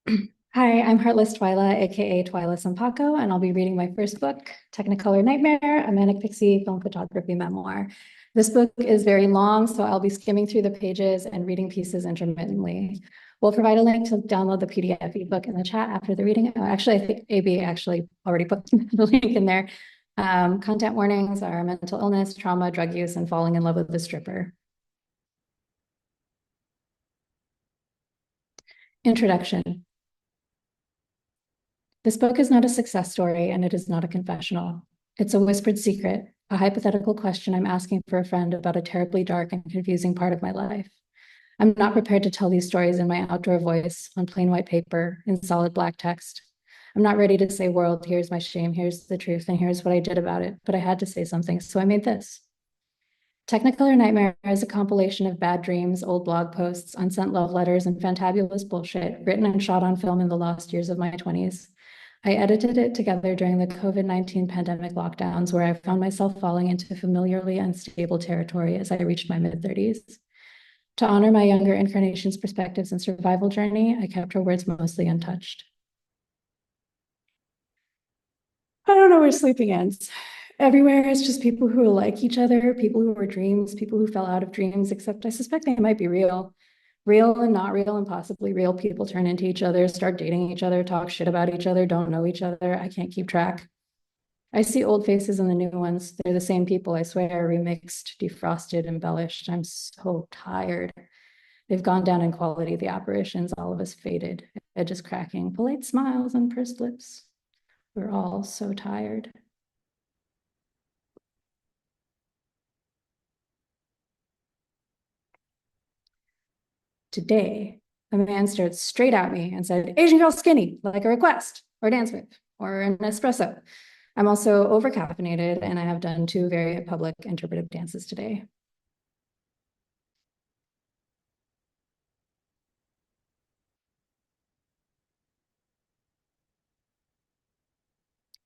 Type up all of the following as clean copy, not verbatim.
Hi, I'm Heartless Twyla, aka Twyla Sampaco, and I'll be reading my first book, Technicolor Nightmare, a manic pixie film photography memoir. This book is very long, so I'll be skimming through the pages and reading pieces intermittently. We'll provide a link to download the PDF ebook in the chat after the reading. Actually, I think AB actually already put the link in there. Content warnings are mental illness, trauma, drug use, and falling in love with a stripper. Introduction. This book is not a success story, and it is not a confessional. It's a whispered secret, a hypothetical question I'm asking for a friend about a terribly dark and confusing part of my life. I'm not prepared to tell these stories in my outdoor voice, on plain white paper, in solid black text. I'm not ready to say, world, here's my shame, here's the truth, and here's what I did about it, but I had to say something, so I made this. Technicolor Nightmare is a compilation of bad dreams, old blog posts, unsent love letters, and fantabulous bullshit written and shot on film in the lost years of my 20s. I edited it together during the COVID-19 pandemic lockdowns, where I found myself falling into familiarly unstable territory as I reached my mid-30s. To honor my younger incarnation's perspectives and survival journey, I kept her words mostly untouched. I don't know where sleeping ends. Everywhere is just people who are like each other, people who are dreams, people who fell out of dreams, except I suspect they might be real. Real and not real and possibly real people turn into each other, start dating each other, talk shit about each other, don't know each other. I can't keep track. I see old faces and the new ones. They're the same people, I swear, remixed, defrosted, embellished. I'm so tired. They've gone down in quality, the apparitions, all of us faded, edges cracking, polite smiles and pursed lips. We're all so tired. Today, a man stared straight at me and said, Asian girl skinny, like a request, or dance move, or an espresso. I'm also overcaffeinated, and I have done 2 very public interpretive dances today.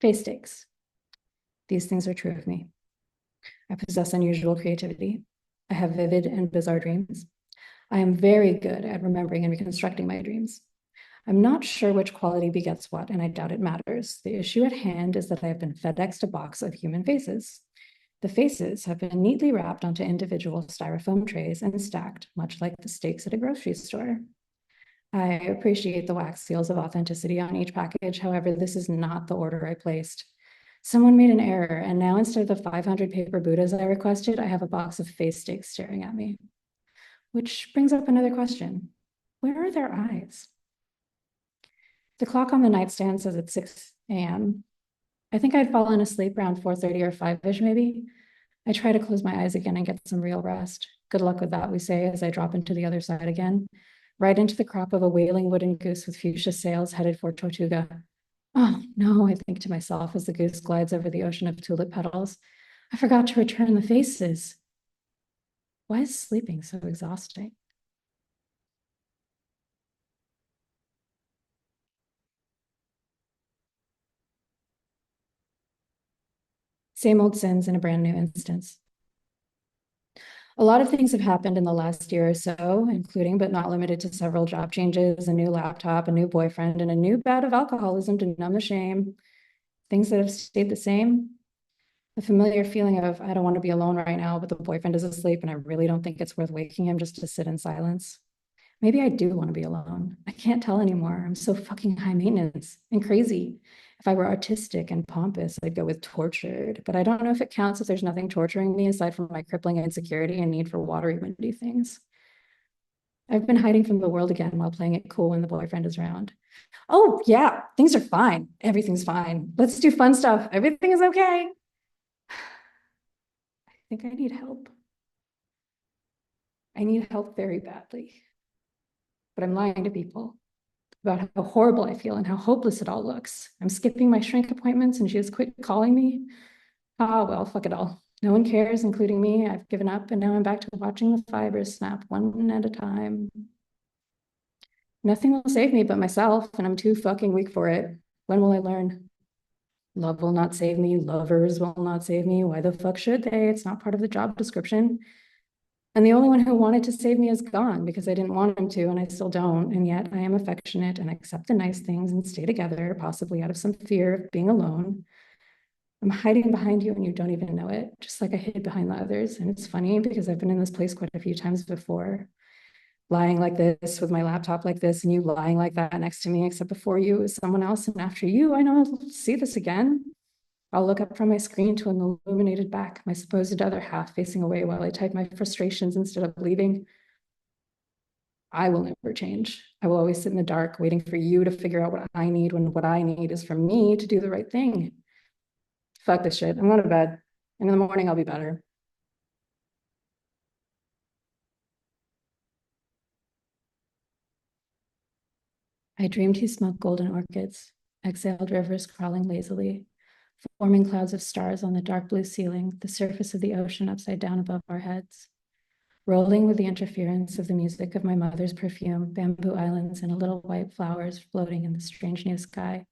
Face stakes. These things are true of me. I possess unusual creativity. I have vivid and bizarre dreams. I am very good at remembering and reconstructing my dreams. I'm not sure which quality begets what, and I doubt it matters. The issue at hand is that I have been FedExed a box of human faces. The faces have been neatly wrapped onto individual styrofoam trays and stacked, much like the steaks at a grocery store. I appreciate the wax seals of authenticity on each package. However, this is not the order I placed. Someone made an error, and now instead of the 500 paper Buddhas I requested, I have a box of face steaks staring at me. Which brings up another question. Where are their eyes? The clock on the nightstand says it's 6 a.m. I think I'd fallen asleep around 4:30 or 5-ish maybe. I try to close my eyes again and get some real rest. Good luck with that, we say, as I drop into the other side again, right into the crop of a wailing wooden goose with fuchsia sails headed for Tortuga. Oh no, I think to myself as the goose glides over the ocean of tulip petals. I forgot to return the faces. Why is sleeping so exhausting? Same old sins in a brand new instance. A lot of things have happened in the last year or so, including but not limited to several job changes, a new laptop, a new boyfriend, and a new bout of alcoholism to numb the shame. Things that have stayed the same. The familiar feeling of, I don't want to be alone right now, but the boyfriend is asleep and I really don't think it's worth waking him just to sit in silence. Maybe I do want to be alone. I can't tell anymore. I'm so fucking high maintenance and crazy. If I were artistic and pompous, I'd go with tortured, but I don't know if it counts if there's nothing torturing me aside from my crippling insecurity and need for watery, windy things. I've been hiding from the world again while playing it cool when the boyfriend is around. Oh, yeah, things are fine. Everything's fine. Let's do fun stuff. Everything is okay. I think I need help. I need help very badly. But I'm lying to people about how horrible I feel and how hopeless it all looks. I'm skipping my shrink appointments and she has quit calling me. Ah, well, fuck it all. No one cares, including me. I've given up and now I'm back to watching the fibers snap one at a time. Nothing will save me but myself, and I'm too fucking weak for it. When will I learn? Love will not save me. Lovers will not save me. Why the fuck should they? It's not part of the job description. And the only one who wanted to save me is gone because I didn't want him to, and I still don't. And yet I am affectionate and accept the nice things and stay together, possibly out of some fear of being alone. I'm hiding behind you and you don't even know it, just like I hid behind the others. And it's funny because I've been in this place quite a few times before, lying like this with my laptop like this, and you lying like that next to me, except before you is someone else. And after you, I know I'll see this again. I'll look up from my screen to an illuminated back, my supposed other half facing away while I type my frustrations instead of leaving. I will never change. I will always sit in the dark, waiting for you to figure out what I need when what I need is for me to do the right thing. Fuck this shit. I'm going to bed. And in the morning, I'll be better. I dreamed he smoked golden orchids, exhaled rivers crawling lazily, forming clouds of stars on the dark blue ceiling, the surface of the ocean upside down above our heads, rolling with the interference of the music of my mother's perfume, bamboo islands and little white flowers floating in the strange new sky.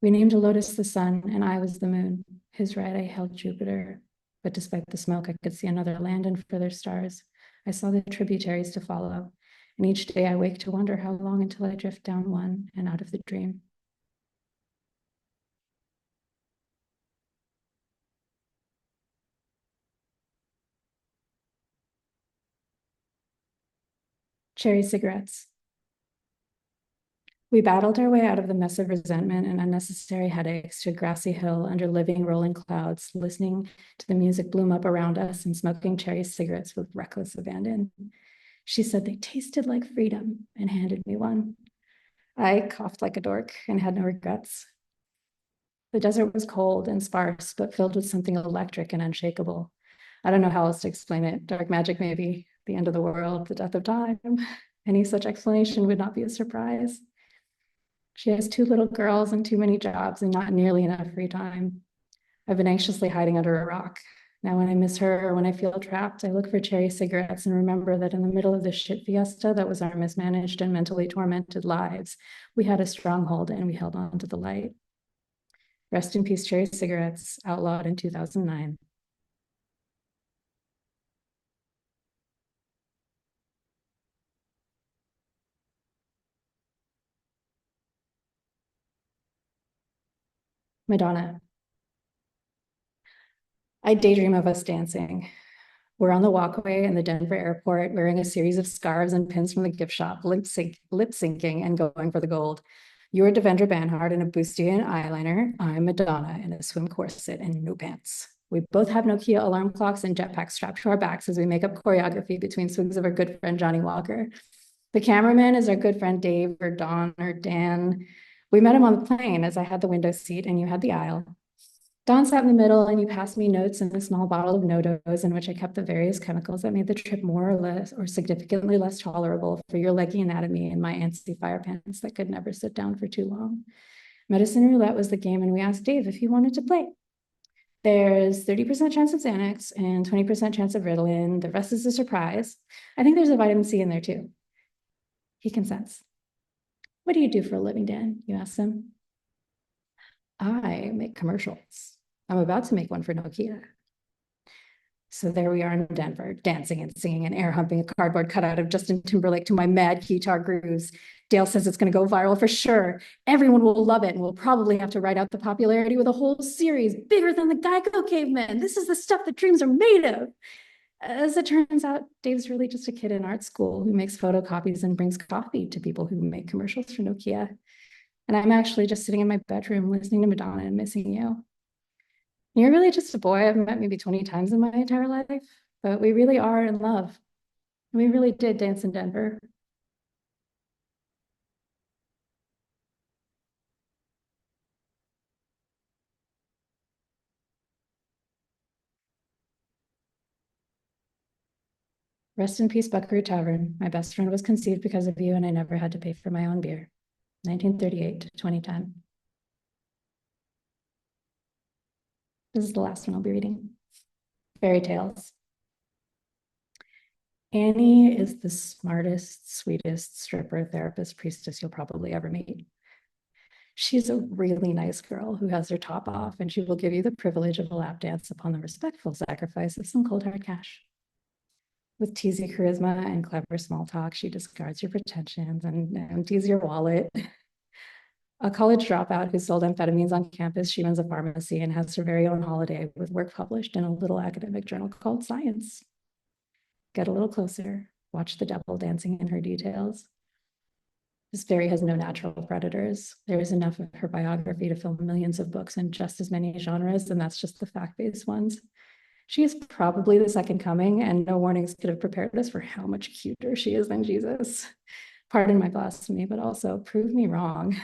We named a lotus the sun, and I was the moon. His right eye held Jupiter. But despite the smoke, I could see another land and further stars. I saw the tributaries to follow, and each day I wake to wonder how long until I drift down one and out of the dream. Cherry cigarettes. We battled our way out of the mess of resentment and unnecessary headaches to a grassy hill under living rolling clouds, listening to the music bloom up around us and smoking cherry cigarettes with reckless abandon. She said they tasted like freedom and handed me one. I coughed like a dork and had no regrets. The desert was cold and sparse, but filled with something electric and unshakable. I don't know how else to explain it. Dark magic, maybe, the end of the world, the death of time. Any such explanation would not be a surprise. She has two little girls and too many jobs and not nearly enough free time. I've been anxiously hiding under a rock. Now, when I miss her or when I feel trapped, I look for cherry cigarettes and remember that in the middle of the shit fiesta that was our mismanaged and mentally tormented lives, we had a stronghold and we held on to the light. Rest in peace, cherry cigarettes, outlawed in 2009. Madonna. I daydream of us dancing. We're on the walkway in the Denver airport wearing a series of scarves and pins from the gift shop, lip syncing and going for the gold. You're Devendra Banhart in a bustier eyeliner. I'm Madonna in a swim corset and no pants. We both have Nokia alarm clocks and jetpacks strapped to our backs as we make up choreography between swings of our good friend Johnny Walker. The cameraman is our good friend Dave or Don or Dan. We met him on the plane as I had the window seat and you had the aisle. Don sat in the middle and you passed me notes in a small bottle of NoDoz in which I kept the various chemicals that made the trip more or less or significantly less tolerable for your leggy anatomy and my antsy fire pants that could never sit down for too long. Medicine roulette was the game and we asked Dave if he wanted to play. There's 30% chance of Xanax and 20% chance of Ritalin. The rest is a surprise. I think there's a vitamin C in there too. He consents. What do you do for a living, Dan? You ask him. I make commercials. I'm about to make one for Nokia. So there we are in Denver, dancing and singing and air humping a cardboard cutout of Justin Timberlake to my mad guitar grooves. Dale says it's going to go viral for sure. Everyone will love it, and we'll probably have to write out the popularity with a whole series bigger than the Geico cavemen. This is the stuff that dreams are made of. As it turns out, Dave's really just a kid in art school who makes photocopies and brings coffee to people who make commercials for Nokia. And I'm actually just sitting in my bedroom listening to Madonna and missing you. You're really just a boy I've met maybe 20 times in my entire life, but we really are in love. We really did dance in Denver. Rest in peace, Buckaroo Tavern. My best friend was conceived because of you, and I never had to pay for my own beer. 1938 to 2010. This is the last one I'll be reading. Fairy tales. Annie is the smartest, sweetest stripper, therapist, priestess you'll probably ever meet. She's a really nice girl who has her top off, and she will give you the privilege of a lap dance upon the respectful sacrifice of some cold hard cash. With teasy charisma and clever small talk, she discards your pretensions and empties your wallet. A college dropout who sold amphetamines on campus, she runs a pharmacy and has her very own holiday with work published in a little academic journal called Science. Get a little closer, watch the devil dancing in her details. This fairy has no natural predators. There is enough of her biography to fill millions of books in just as many genres, and that's just the fact-based ones. She is probably the second coming, and no warnings could have prepared us for how much cuter she is than Jesus. Pardon my blasphemy, but also prove me wrong.